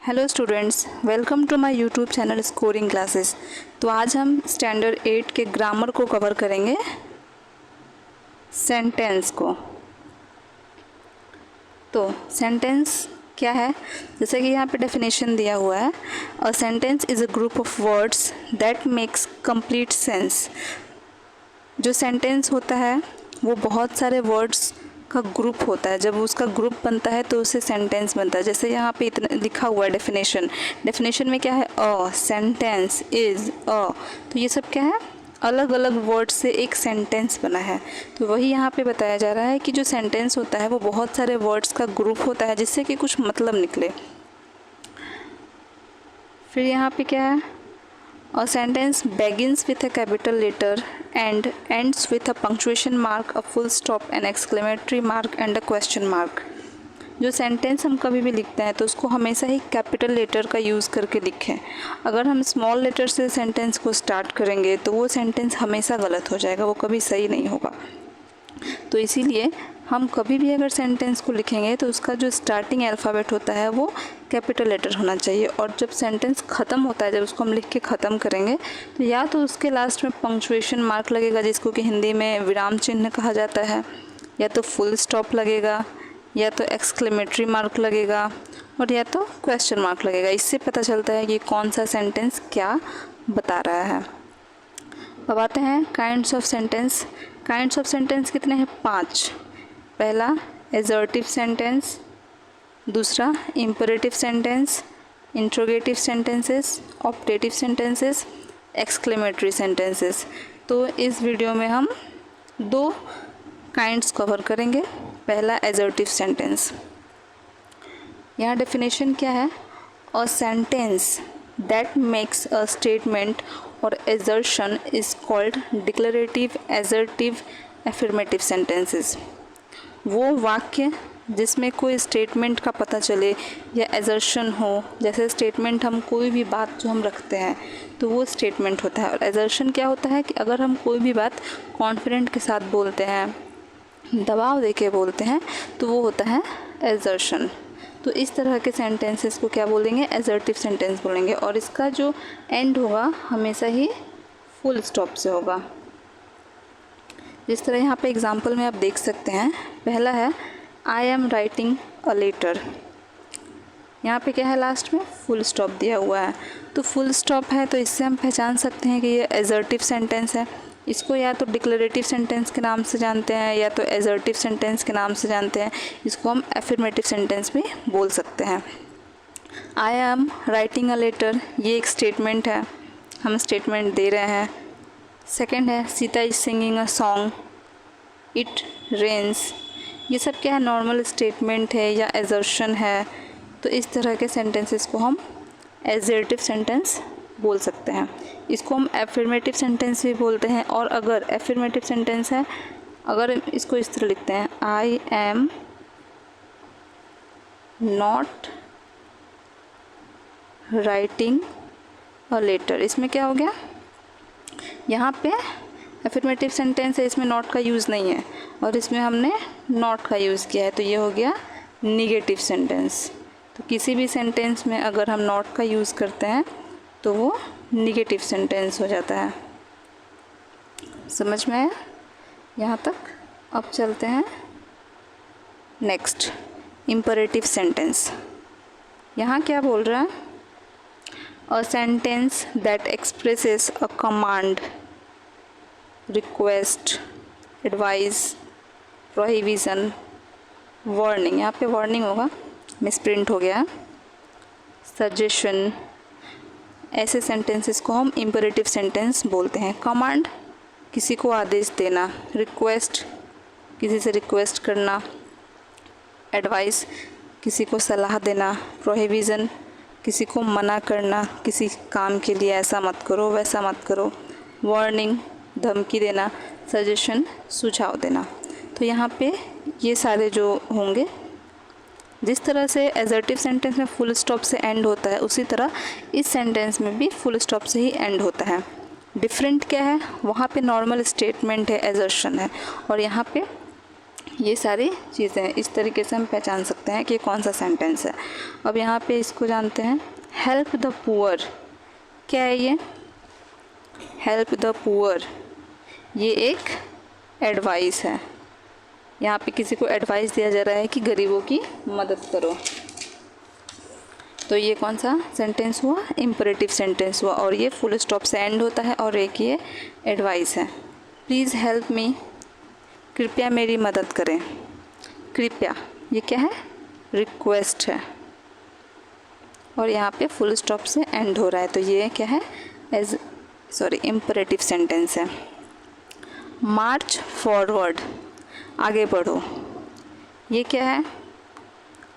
Hello students, welcome to my YouTube channel scoring classes. तो आज हम स्टैंडर्ड 8 के ग्रामर को कवर करेंगे, सेंटेंस को। तो सेंटेंस क्या है, जैसे कि यहाँ पे डेफिनेशन दिया हुआ है, a sentence is a group of words that makes complete sense. जो सेंटेंस होता है वो बहुत सारे वर्ड्स का ग्रुप होता है। जब उसका ग्रुप बनता है तो उसे सेंटेंस बनता है। जैसे यहाँ पे इतना लिखा हुआ है डेफिनेशन में क्या है, अ सेंटेंस इज़ अ। तो ये सब क्या है, अलग अलग वर्ड से एक सेंटेंस बना है। तो वही यहाँ पे बताया जा रहा है कि जो सेंटेंस होता है वो बहुत सारे वर्ड्स का ग्रुप होता है जिससे कि कुछ मतलब निकले। फिर यहाँ पे क्या है, A sentence begins with a capital letter and ends with a punctuation mark, a full stop, an exclamatory mark and a question mark। जो सेंटेंस हम कभी भी लिखते हैं तो उसको हमेशा ही कैपिटल लेटर का यूज़ करके लिखें। अगर हम स्मॉल लेटर से सेंटेंस को स्टार्ट करेंगे तो वो सेंटेंस हमेशा गलत हो जाएगा, वो कभी सही नहीं होगा। तो इसीलिए हम कभी भी अगर सेंटेंस को लिखेंगे तो उसका जो स्टार्टिंग अल्फ़ाबेट होता है वो कैपिटल लेटर होना चाहिए। और जब सेंटेंस ख़त्म होता है, जब उसको हम लिख के ख़त्म करेंगे तो या तो उसके लास्ट में पंक्चुएशन मार्क लगेगा, जिसको कि हिंदी में विराम चिन्ह कहा जाता है, या तो फुल स्टॉप लगेगा, या तो एक्सक्लेमेटरी मार्क लगेगा, और या तो क्वेश्चन मार्क लगेगा। इससे पता चलता है कि कौन सा सेंटेंस क्या बता रहा है। अब आते हैं kinds of sentence. Kinds of sentence कितने हैं? 5। पहला एजर्टिव सेंटेंस, दूसरा imperative sentence, interrogative sentences, optative sentences, exclamatory sentences. तो इस वीडियो में हम 2 काइंड्स कवर करेंगे। पहला एजर्टिव सेंटेंस। यहाँ डेफिनेशन क्या है, a sentence that makes a statement और assertion is called declarative, assertive, affirmative sentences। वो वाक्य जिसमें कोई स्टेटमेंट का पता चले या assertion हो, जैसे स्टेटमेंट हम कोई भी बात जो हम रखते हैं तो वो स्टेटमेंट होता है। और assertion क्या होता है कि अगर हम कोई भी बात कॉन्फिडेंट के साथ बोलते हैं, दबाव देके बोलते हैं, तो वो होता है assertion। तो इस तरह के सेंटेंसेस को क्या बोलेंगे, एजर्टिव सेंटेंस बोलेंगे। और इसका जो एंड होगा हमेशा ही फुल स्टॉप से होगा। जिस तरह यहाँ पे एग्जांपल में आप देख सकते हैं, पहला है I am writing a letter. यहाँ पे क्या है, लास्ट में फुल स्टॉप दिया हुआ है। तो फुल स्टॉप है तो इससे हम पहचान सकते हैं कि ये एजर्टिव सेंटेंस है। इसको या तो डिक्लेरेटिव सेंटेंस के नाम से जानते हैं या तो एजर्टिव सेंटेंस के नाम से जानते हैं। इसको हम एफर्मेटिव सेंटेंस भी बोल सकते हैं। I am writing a letter, ये एक स्टेटमेंट है, हम स्टेटमेंट दे रहे हैं। सेकंड है Sita is singing a song, it rains. ये सब क्या है, नॉर्मल स्टेटमेंट है या एजर्शन है। तो इस तरह के सेंटेंसेस को हम एजर्टिव सेंटेंस बोल सकते हैं। इसको हम एफर्मेटिव सेंटेंस भी बोलते हैं। और अगर एफर्मेटिव सेंटेंस है, अगर इसको इस तरह लिखते हैं, I am not writing a letter, इसमें क्या हो गया, यहाँ पे एफर्मेटिव सेंटेंस है, इसमें नॉट का यूज़ नहीं है और इसमें हमने नॉट का यूज़ किया है, तो ये हो गया निगेटिव सेंटेंस। तो किसी भी सेंटेंस में अगर हम नॉट का यूज़ करते हैं तो वो निगेटिव सेंटेंस हो जाता है। समझ में आया यहाँ तक? अब चलते हैं नेक्स्ट, इम्परेटिव सेंटेंस। यहाँ क्या बोल रहा है, a sentence that expresses a command, request, advice, prohibition, warning. यहाँ पे वार्निंग होगा, मिसप्रिंट हो गया, सजेशन। ऐसे सेंटेंसेस को हम इम्परेटिव सेंटेंस बोलते हैं। कमांड, किसी को आदेश देना, रिक्वेस्ट, किसी से रिक्वेस्ट करना, एडवाइस, किसी को सलाह देना, प्रोहिबिशन, किसी को मना करना, किसी काम के लिए ऐसा मत करो वैसा मत करो, वार्निंग, धमकी देना, सजेशन, सुझाव देना। तो यहाँ पे ये सारे जो होंगे, जिस तरह से एजर्टिव सेंटेंस में फुल स्टॉप से एंड होता है उसी तरह इस सेंटेंस में भी फुल स्टॉप से ही एंड होता है। डिफरेंट क्या है, वहाँ पे नॉर्मल स्टेटमेंट है, एजर्शन है, और यहाँ पे ये सारी चीज़ें इस तरीके से हम पहचान सकते हैं कि कौन सा सेंटेंस है। अब यहाँ पे इसको जानते हैं, हेल्प द पुअर। क्या है ये? हेल्प द पुअर, ये एक एडवाइस है। यहाँ पे किसी को एडवाइस दिया जा रहा है कि गरीबों की मदद करो। तो ये कौन सा सेंटेंस हुआ? इम्परेटिव सेंटेंस हुआ, और ये फुल स्टॉप से एंड होता है, और एक ये एडवाइस है। प्लीज़ हेल्प मी, कृपया मेरी मदद करें। कृपया, ये क्या है? रिक्वेस्ट है, और यहाँ पे फुल स्टॉप से एंड हो रहा है, तो ये क्या है? इम्परेटिव सेंटेंस है। मार्च फॉरवर्ड, आगे बढ़ो, ये क्या है?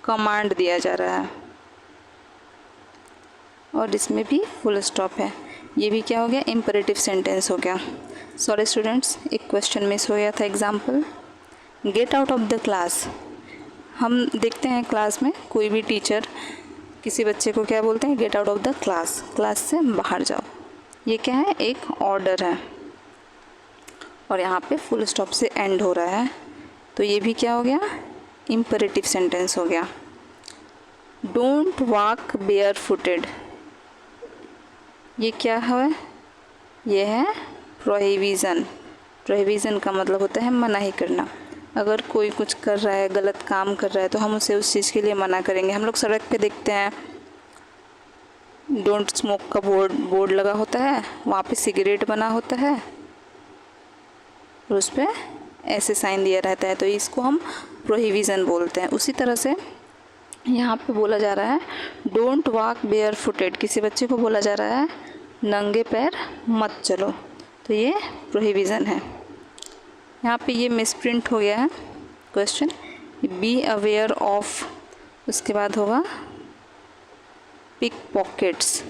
कमांड दिया जा रहा है, और इसमें भी फुल स्टॉप है। ये भी क्या हो गया? इम्परेटिव सेंटेंस हो गया। सॉरी स्टूडेंट्स, एक क्वेश्चन मिस हो गया था। Example, get out of the class. हम देखते हैं क्लास में कोई भी टीचर किसी बच्चे को क्या बोलते हैं? Get out of the class, class से बाहर जाओ। ये क्या है? एक ऑर्डर है, और यहाँ पे फुल स्टॉप से एंड हो रहा है, तो ये भी क्या हो गया? इम्परेटिव सेंटेंस हो गया। डोंट वॉक बेयर फुटेड, ये क्या है? ये है प्रोहिबिशन। प्रोहिबिशन का मतलब होता है मनाही करना। अगर कोई कुछ कर रहा है, गलत काम कर रहा है, तो हम उसे उस चीज़ के लिए मना करेंगे। हम लोग सड़क पे देखते हैं डोंट स्मोक का बोर्ड लगा होता है, वहाँ पे सिगरेट बना होता है, और उस पर ऐसे साइन दिया रहता है, तो इसको हम प्रोहिबिशन बोलते हैं। उसी तरह से यहाँ पे बोला जा रहा है डोंट वॉक बेयर फुटेड, किसी बच्चे को बोला जा रहा है नंगे पैर मत चलो, तो ये प्रोहिबिशन है। यहाँ पे ये मिसप्रिंट हो गया है क्वेश्चन, बी अवेयर ऑफ, उसके बाद होगा pick pockets.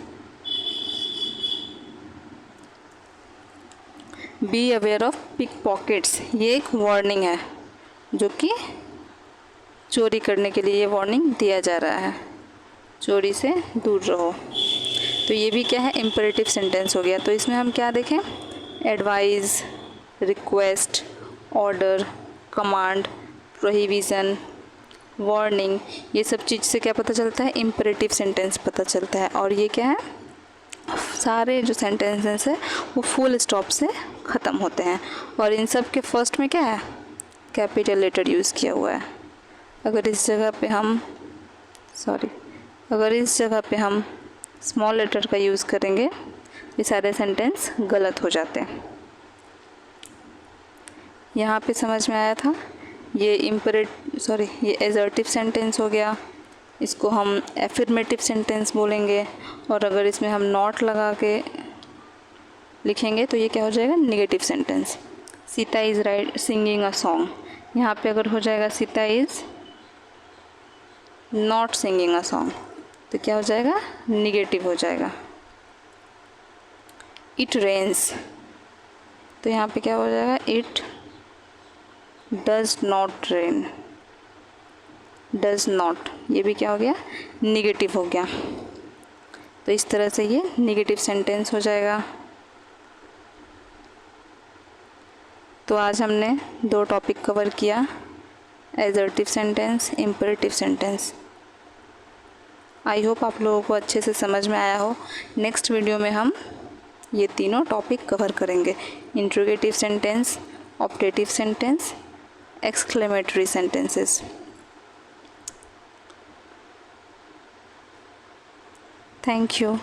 Be aware of pick pockets, ये एक वार्निंग है, जो कि चोरी करने के लिए ये वार्निंग दिया जा रहा है, चोरी से दूर रहो। तो ये भी क्या है? इम्परेटिव सेंटेंस हो गया। तो इसमें हम क्या देखें? Advice, request, order, command, prohibition, warning, ये सब चीज़ से क्या पता चलता है? इम्परेटिव सेंटेंस पता चलता है। और ये क्या है? सारे जो सेंटेंसेस है वो फुल स्टॉप से ख़त्म होते हैं, और इन सब के फर्स्ट में क्या है? कैपिटल लेटर यूज़ किया हुआ है। अगर इस जगह पे हम स्मॉल लेटर का यूज़ करेंगे, ये सारे सेंटेंस गलत हो जाते हैं। यहाँ पे समझ में आया था? ये ये एजर्टिव सेंटेंस हो गया, इसको हम एफर्मेटिव सेंटेंस बोलेंगे, और अगर इसमें हम नॉट लगा के लिखेंगे तो ये क्या हो जाएगा? Negative sentence. Sita is singing a song, यहाँ पे अगर हो जाएगा Sita is not singing a song, तो क्या हो जाएगा? निगेटिव हो जाएगा। इट रेन्स, तो यहाँ पे क्या हो जाएगा? It does not rain. Does not, ये भी क्या हो गया? निगेटिव हो गया। तो इस तरह से ये निगेटिव सेंटेंस हो जाएगा। तो आज हमने 2 टॉपिक कवर किया, assertive sentence, imperative sentence. I hope आप लोगों को अच्छे से समझ में आया हो। नेक्स्ट वीडियो में हम ये तीनों टॉपिक कवर करेंगे, interrogative sentence, optative sentence, exclamatory sentences. Thank you.